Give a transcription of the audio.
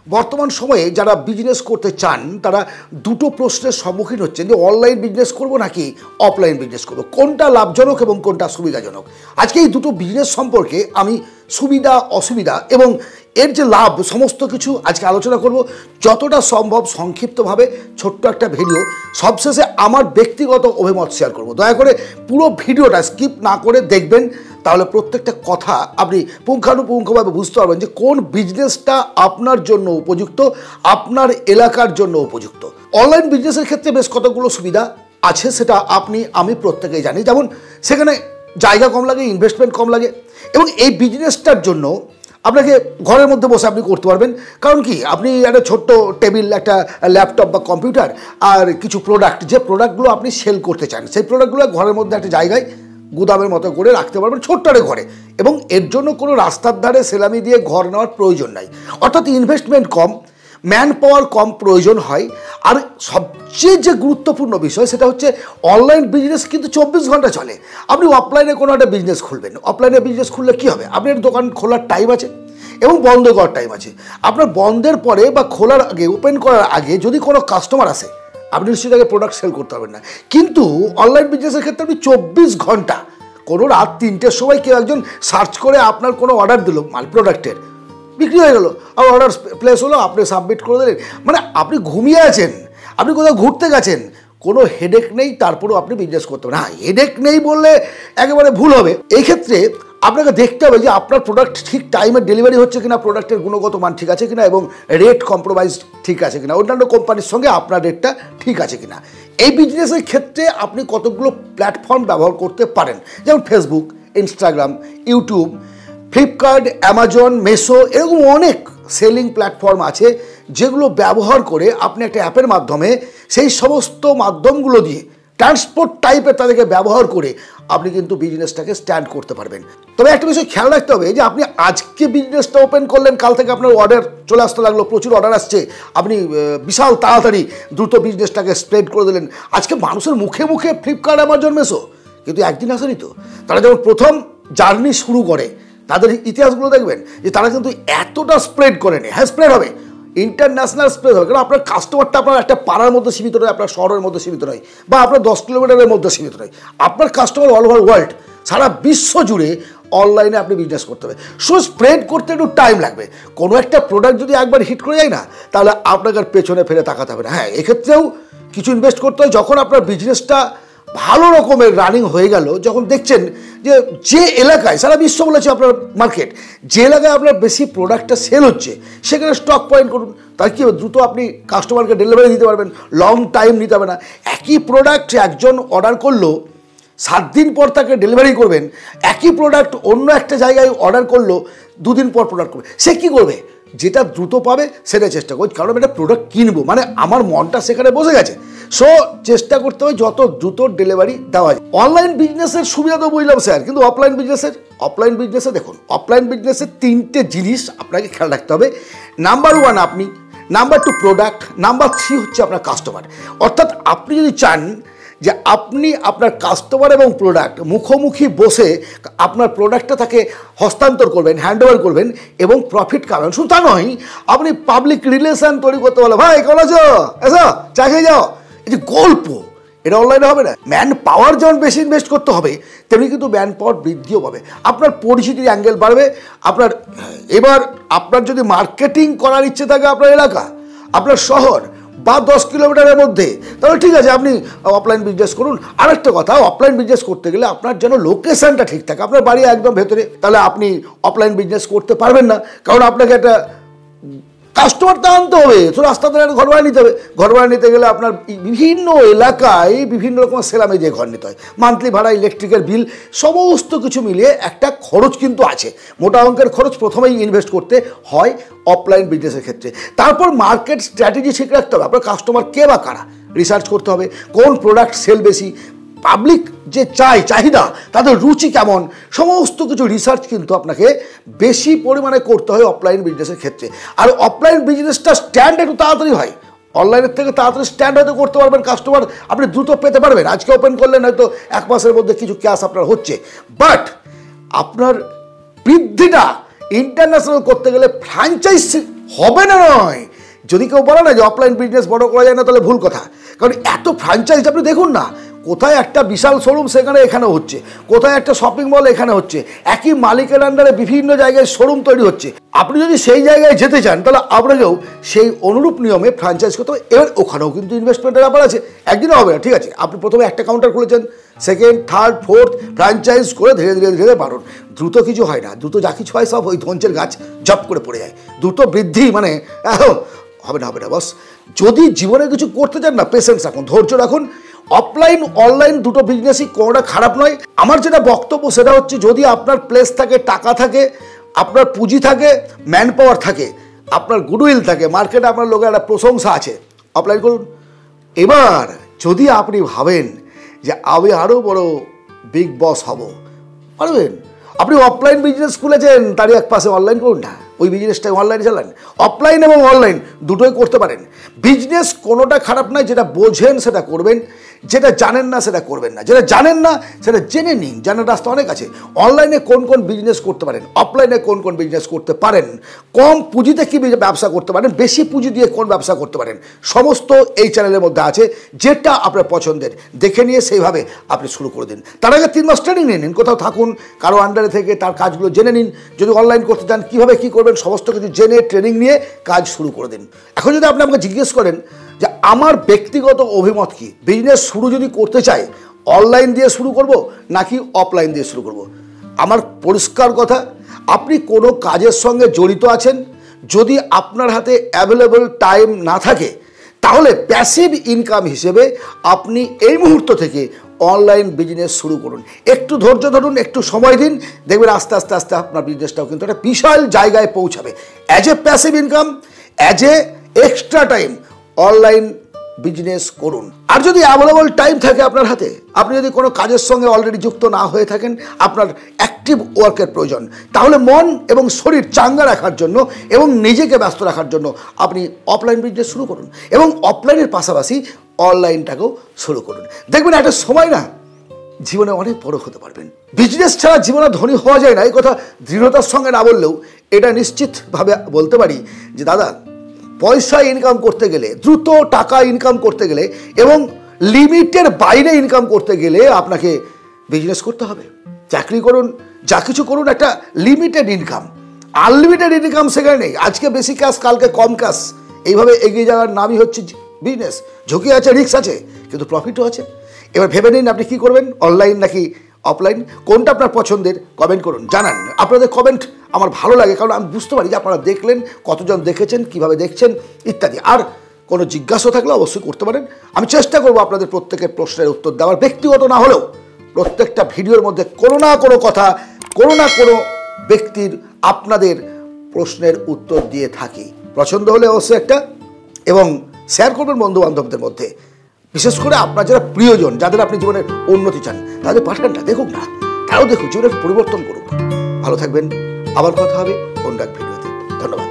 বর্তমান সময়ে যারা বিজনেস করতে চান তারা দুটো প্রশ্নের সম্মুখীন হচ্ছেন যে অনলাইন বিজনেস করব নাকি অফলাইন বিজনেস করব, কোনটা লাভজনক এবং কোনটা সুবিধাজনক। আজকে এই দুটো বিজনেস সম্পর্কে আমি সুবিধা অসুবিধা এবং এর যে লাভ সমস্ত কিছু আজকে আলোচনা করব, যতটা সম্ভব সংক্ষিপ্তভাবে ছোট্ট একটা ভিডিও। সবশেষে আমার ব্যক্তিগত অভিমত শেয়ার করব। দয়া করে পুরো ভিডিওটা স্কিপ না করে দেখবেন, তাহলে প্রত্যেকটা কথা আপনি পুঙ্খানুপুঙ্খভাবে বুঝতে পারবেন যে কোন বিজনেসটা আপনার জন্য উপযুক্ত, আপনার এলাকার জন্য উপযুক্ত। অনলাইন বিজনেসের ক্ষেত্রে বেশ কতগুলো সুবিধা আছে, সেটা আমি প্রত্যেকেই জানি। যেমন সেখানে জায়গা কম লাগে, ইনভেস্টমেন্ট কম লাগে, এবং এই বিজনেসটার জন্য আপনাকে ঘরের মধ্যে বসে আপনি করতে পারবেন। কারণ কি, আপনি একটা ছোট্ট টেবিল, একটা ল্যাপটপ বা কম্পিউটার আর কিছু প্রোডাক্ট, যে প্রোডাক্টগুলো আপনি সেল করতে চান, সেই প্রোডাক্টগুলো ঘরের মধ্যে একটা জায়গায় গুদামের মতো করে রাখতে পারবেন, ছোট্ট একটা ঘরে, এবং এর জন্য কোনো রাস্তার ধারে সেলামি দিয়ে ঘর নেওয়ার প্রয়োজন নাই। অর্থাৎ ইনভেস্টমেন্ট কম, ম্যান পাওয়ার কম প্রয়োজন হয়। আর সবচেয়ে যে গুরুত্বপূর্ণ বিষয় সেটা হচ্ছে অনলাইন বিজনেস কিন্তু 24 ঘন্টা চলে। আপনি অফলাইনে কোনো একটা বিজনেস খুলবেন, অফলাইনে বিজনেস খুললে কী হবে, আপনার দোকান খোলার টাইম আছে এবং বন্ধ করার টাইম আছে। আপনার বন্ধের পরে বা খোলার আগে, ওপেন করার আগে যদি কোনো কাস্টমার আসে, আপনি নিশ্চয়ই তাকে প্রোডাক্ট সেল করতে পারবেন না। কিন্তু অনলাইন বিজনেসের ক্ষেত্রে আপনি 24 ঘন্টা, কোনো রাত 3টের সময় কেউ একজন সার্চ করে আপনার কোনো অর্ডার দিল মাল প্রোডাক্টের, বিক্রি হয়ে গেল, আর অর্ডার প্লেস হলো, আপনি সাবমিট করে দিলেন। মানে আপনি ঘুমিয়ে আছেন, আপনি কোথাও ঘুরতে গেছেন, কোনো হেডেক নেই, তারপরেও আপনি বিজনেস করতে পারেন। হ্যাঁ, হেডেক নেই বললে একেবারে ভুল হবে। এই ক্ষেত্রে আপনাকে দেখতে হবে যে আপনার প্রোডাক্ট ঠিক টাইমে ডেলিভারি হচ্ছে কিনা, প্রোডাক্টের গুণগত মান ঠিক আছে কিনা, এবং রেট কম্প্রোমাইজ ঠিক আছে কিনা, অন্যান্য কোম্পানির সঙ্গে আপনার রেটটা ঠিক আছে কিনা। এই বিজনেসের ক্ষেত্রে আপনি কতগুলো প্ল্যাটফর্ম ব্যবহার করতে পারেন, যেমন Facebook, Instagram, YouTube, Flipkart, Amazon, Meesho, এরকম অনেক সেলিং প্ল্যাটফর্ম আছে যেগুলো ব্যবহার করে আপনি একটা অ্যাপের মাধ্যমে সেই সমস্ত মাধ্যমগুলো দিয়ে ট্রান্সপোর্ট টাইপের তাদেরকে ব্যবহার করে আপনি কিন্তু বিজনেসটাকে স্ট্যান্ড করতে পারবেন। তবে একটা বিষয় খেয়াল রাখতে হবে যে আপনি আজকে বিজনেসটা ওপেন করলেন, কাল থেকে আপনার অর্ডার চলে আসতে লাগলো, প্রচুর অর্ডার আসছে, আপনি বিশাল তাড়াতাড়ি দ্রুত বিজনেসটাকে স্প্রেড করে দিলেন। আজকে মানুষের মুখে মুখে ফ্লিপকার্ট, অ্যামাজন, মেসো, কিন্তু একদিন আসেনি তো। তারা যখন প্রথম জার্নি শুরু করে, তাদের ইতিহাসগুলো দেখবেন যে তারা কিন্তু এতটা স্প্রেড করেনি। হ্যাঁ, স্প্রেড হবে, ইন্টারন্যাশনাল স্প্রেড হবে, কারণ আপনার কাস্টমারটা আপনার একটা পাড়ার মধ্যে সীমিত নয়, আপনার শহরের মধ্যে সীমিত নয়, বা আপনার 10 কিলোমিটারের মধ্যে সীমিত নয়। আপনার কাস্টমার অল ওভার ওয়ার্ল্ড, সারা বিশ্ব জুড়ে অনলাইনে আপনি বিজনেস করতে হবে। সো স্প্রেড করতে একটু টাইম লাগবে। কোনো একটা প্রোডাক্ট যদি একবার হিট করে যায় না, তাহলে আপনাকে আর পেছনে ফেলে তাকাতে হবে না। হ্যাঁ, এক্ষেত্রেও কিছু ইনভেস্ট করতে হয়। যখন আপনার বিজনেসটা ভালো রকমের রানিং হয়ে গেল, যখন দেখছেন যে এলাকায়, সারা বিশ্ব বলেছে আপনার মার্কেট, যে এলাকায় আপনার বেশি প্রোডাক্টটা সেল হচ্ছে, সেখানে স্টক পয়েন্ট করুন। তার কি দ্রুত আপনি কাস্টমারকে ডেলিভারি দিতে পারবেন, লং টাইম নিতে হবে না। একই প্রোডাক্ট একজন অর্ডার করলো, 7 দিন পর তাকে ডেলিভারি করবেন। একই প্রোডাক্ট অন্য একটা জায়গায় অর্ডার করলো, 2 দিন পর প্রোডাক্ট করবে। সে কী করবে, যেটা দ্রুত পাবে সেটাই চেষ্টা করবে, কারণ একটা প্রোডাক্ট কিনবো মানে আমার মনটা সেখানে বসে গেছে। সো চেষ্টা করতে হবে যত দ্রুত ডেলিভারি দেওয়া যায়। অনলাইন বিজনেসের সুবিধা তো বুঝলাম স্যার, কিন্তু অফলাইন বিজনেসে দেখুন, অফলাইন বিজনেসের 3টে জিনিস আপনাকে খেয়াল রাখতে হবে। নাম্বার 1 আপনি, নাম্বার 2 প্রোডাক্ট, নাম্বার 3 হচ্ছে আপনার কাস্টমার। অর্থাৎ আপনি যদি চান যে আপনি আপনার কাস্টমার এবং প্রোডাক্ট মুখোমুখি বসে আপনার প্রোডাক্টটা তাকে হস্তান্তর করবেন, হ্যান্ড ওভার করবেন এবং প্রফিট কামাবেন, শুধু তা নয়, আপনি পাবলিক রিলেশন তৈরি করতে পারলে, ভাই কেমন আছো, এসো চা খেয়ে যাও, এই যে গল্প, এটা অনলাইনে হবে না। ম্যান পাওয়ার যেমন বেশি ইনভেস্ট করতে হবে, তেমনি কিন্তু ম্যান পাওয়ার বৃদ্ধিও পাবে, আপনার পরিচিতির অ্যাঙ্গেল বাড়বে। আপনার যদি মার্কেটিং করার ইচ্ছে থাকে আপনার এলাকা, আপনার শহর বা 10 কিলোমিটারের মধ্যে, তাহলে ঠিক আছে, আপনি অফলাইন বিজনেস করুন। আরেকটা কথা, অফলাইন বিজনেস করতে গেলে আপনার যেন লোকেশনটা ঠিক থাকে। আপনার বাড়ি একদম ভেতরে, তাহলে আপনি অফলাইন বিজনেস করতে পারবেন না, কারণ আপনাকে একটা কাস্টমারটা আনতে হবে, তো রাস্তাতে একটা ঘর ভাড়া নিতে হবে। ঘর ভাড়া নিতে গেলে আপনার বিভিন্ন এলাকায় বিভিন্ন রকম সেলামে দিয়ে ঘর নিতে হয়, মান্থলি ভাড়া, ইলেকট্রিকের বিল, সমস্ত কিছু মিলিয়ে একটা খরচ কিন্তু আছে, মোটা অঙ্কের খরচ প্রথমেই ইনভেস্ট করতে হয় অফলাইন বিজনেসের ক্ষেত্রে। তারপর মার্কেট স্ট্র্যাটেজি ঠিক রাখতে হবে, আপনার কাস্টমার কে বা কারা, রিসার্চ করতে হবে কোন প্রোডাক্ট সেল বেশি, পাবলিক যে চাহিদা, তাদের রুচি কেমন, সমস্ত কিছু রিসার্চ কিন্তু আপনাকে বেশি পরিমাণে করতে হয় অফলাইন বিজনেসের ক্ষেত্রে। আর অফলাইন বিজনেসটা স্ট্যান্ড একটু তাড়াতাড়ি হয়, অনলাইনের থেকে তাড়াতাড়ি স্ট্যান্ড হয়তো করতে পারবেন, কাস্টমার আপনি দ্রুত পেতে পারবেন। আজকে ওপেন করলেন, হয়তো 1 মাসের মধ্যে কিছু ক্যাশ আপনার হচ্ছে, বাট আপনার বৃদ্ধিটা ইন্টারন্যাশনাল করতে গেলে ফ্র্যাঞ্চাইজ হবে না নয়। যদি কেউ বলে না যে অফলাইন বিজনেস বড় করা যায় না, তাহলে ভুল কথা। কারণ এত ফ্র্যাঞ্চাইজ আপনি দেখুন না, কোথায় একটা বিশাল শোরুম সেখানে এখানে হচ্ছে, কোথায় একটা শপিং মল এখানে হচ্ছে, একই মালিকের আন্ডারে বিভিন্ন জায়গায় শোরুম তৈরি হচ্ছে। আপনি যদি সেই জায়গায় যেতে চান তাহলে আপনাকেও সেই অনুরূপ নিয়মে ফ্র্যাঞ্চাইজ করতে হবে। এবার ওখানেও কিন্তু ইনভেস্টমেন্টের ব্যাপার আছে, একদিনও হবে না। ঠিক আছে, আপনি প্রথমে একটা কাউন্টার খুলেছেন, সেকেন্ড, থার্ড, ফোর্থ ফ্র্যাঞ্চাইজ করে ধীরে ধীরে ধীরে বাড়ুন। দ্রুত কিছু হয় না, দ্রুত যা কিছু হয় সব ওই ধনচের গাছ জপ করে পড়ে যায়। দ্রুত বৃদ্ধি মানে হবে না বস। যদি জীবনে কিছু করতে চান না, পেশেন্স রাখুন, ধৈর্য রাখুন। অফলাইন অনলাইন দুটো বিজনেসই কোনোটা খারাপ নয়। আমার যেটা বক্তব্য সেটা হচ্ছে, যদি আপনার প্লেস থাকে, টাকা থাকে, আপনার পুঁজি থাকে, ম্যান পাওয়ার থাকে, আপনার গুডউইল থাকে, মার্কেটে আপনার লোকের একটা প্রশংসা আছে, অফলাইন করুন। এবার যদি আপনি ভাবেন যে আমি আরও বড় বিগ বস হব, পারবেন। আপনি অফলাইন বিজনেস খুলেছেন, তারই এক পাশে অনলাইন করুন না, ওই বিজনেসটাই অনলাইনে চালান। অফলাইন এবং অনলাইন দুটোই করতে পারেন। বিজনেস কোনোটা খারাপ নয়, যেটা বোঝেন সেটা করবেন, যেটা জানেন না সেটা করবেন না। যেটা জানেন না সেটা জেনে নিন, জানার রাস্তা অনেক আছে। অনলাইনে কোন কোন বিজনেস করতে পারেন, অফলাইনে কোন কোন বিজনেস করতে পারেন, কম পুঁজিতে কী ব্যবসা করতে পারেন, বেশি পুঁজি দিয়ে কোন ব্যবসা করতে পারেন, সমস্ত এই চ্যানেলের মধ্যে আছে। যেটা আপনার পছন্দের দেখে নিয়ে সেইভাবে আপনি শুরু করে দিন। তার আগে 3 মাস ট্রেনিং নিয়ে নিন, কোথাও থাকুন, কারো আন্ডারে থেকে তার কাজগুলো জেনে নিন। যদি অনলাইন করতে চান কীভাবে কী করবেন সমস্ত কিছু জেনে ট্রেনিং নিয়ে কাজ শুরু করে দিন। এখন যদি আপনি আমাকে জিজ্ঞেস করেন যে আমার ব্যক্তিগত অভিমত কি, বিজনেস শুরু যদি করতে চাই অনলাইন দিয়ে শুরু করব নাকি অফলাইন দিয়ে শুরু করব, আমার পরিষ্কার কথা, আপনি কোনো কাজের সঙ্গে জড়িত আছেন, যদি আপনার হাতে অ্যাভেলেবল টাইম না থাকে, তাহলে প্যাসিভ ইনকাম হিসেবে আপনি এই মুহূর্ত থেকে অনলাইন বিজনেস শুরু করুন। একটু ধৈর্য ধরুন, একটু সময় দিন, দেখবেন আস্তে আস্তে আস্তে আপনার বিজনেসটাও কিন্তু একটা বিশাল জায়গায় পৌঁছাবে। As a passive income, as a extra time online business করুন। আর যদি অ্যাভেলেবল টাইম থাকে আপনার হাতে, আপনি যদি কোনো কাজের সঙ্গে অলরেডি যুক্ত না হয়ে থাকেন, আপনার অ্যাক্টিভ ওয়ার্কের প্রয়োজন, তাহলে মন এবং শরীর চাঙ্গা রাখার জন্য এবং নিজেকে ব্যস্ত রাখার জন্য আপনি অফলাইন বিজনেস শুরু করুন এবং অফলাইনের পাশাপাশি অনলাইনটাকেও শুরু করুন। দেখবেন একটা সময় না জীবনে অনেক বড় হতে পারবেন। বিজনেস ছাড়া জীবনে ধনী হওয়া যায় না, এই কথা দৃঢ়তার সঙ্গে না বললেও এটা নিশ্চিতভাবে বলতে পারি যে দাদা, পয়সা ইনকাম করতে গেলে, দ্রুত টাকা ইনকাম করতে গেলে এবং লিমিটের বাইরে ইনকাম করতে গেলে আপনাকে বিজনেস করতে হবে। চাকরি করুন, যা কিছু করুন, একটা লিমিটেড ইনকাম। আনলিমিটেড ইনকাম সেখানে নেই। আজকে বেশি ক্যাশ, কালকে কম ক্যাশ, এইভাবে এগিয়ে যাওয়ার নামই হচ্ছে বিজনেস। ঝুঁকি আছে, রিস্ক আছে, কিন্তু প্রফিটও আছে। এবার ভেবে নিন আপনি কী করবেন, অনলাইন নাকি অফলাইন, কোনটা আপনার পছন্দের, কমেন্ট করুন, জানান। আপনাদের কমেন্ট আমার ভালো লাগে, কারণ আমি বুঝতে পারি যে আপনারা দেখলেন, কতজন দেখেছেন, কিভাবে দেখছেন ইত্যাদি। আর কোনো জিজ্ঞাসা থাকলে অবশ্যই করতে পারেন, আমি চেষ্টা করব আপনাদের প্রত্যেকের প্রশ্নের উত্তর দেওয়ার। ব্যক্তিগত না হলেও প্রত্যেকটা ভিডিওর মধ্যে কোনো না কোনো কথা, কোনো না কোনো ব্যক্তির আপনাদের প্রশ্নের উত্তর দিয়ে থাকি। পছন্দ হলে অবশ্যই একটা এবং শেয়ার করবেন বন্ধু বান্ধবদের মধ্যে, বিশেষ করে আপনার যারা প্রিয়জন, যাদের আপনি জীবনের উন্নতি চান, তাদের পাঠানটা দেখুক না, তারাও দেখুক, জীবনের পরিবর্তন করুক। ভালো থাকবেন, আবার কথা হবে অন্য এক ভিডিওতে। ধন্যবাদ।